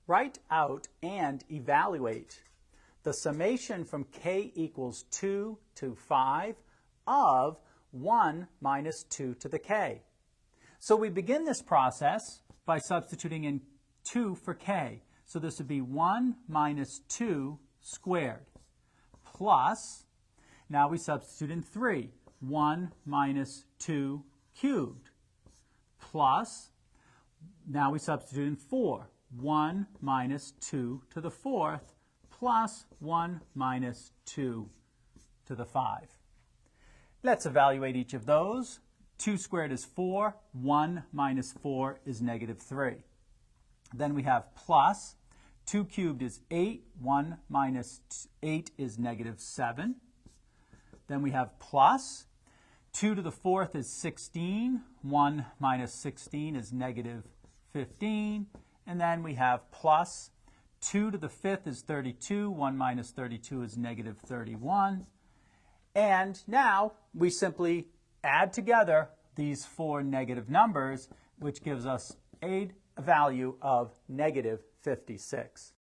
Write out and evaluate the summation from k equals 2 to 5 of 1 minus 2 to the k. So we begin this process by substituting in 2 for k. So this would be 1 minus 2 squared plus, now we substitute in 3, 1 minus 2 cubed plus, now we substitute in 4, 1 minus 2 to the 4th plus 1 minus 2 to the 5. Let's evaluate each of those. 2 squared is 4, 1 minus 4 is negative 3. Then we have plus, 2 cubed is 8, 1 minus 8 is negative 7. Then we have plus, 2 to the 4th is 16, 1 minus 16 is negative 15. And then we have plus, 2 to the 5th is 32, 1 minus 32 is negative 31. And now we simply add together these four negative numbers, which gives us a value of negative 56.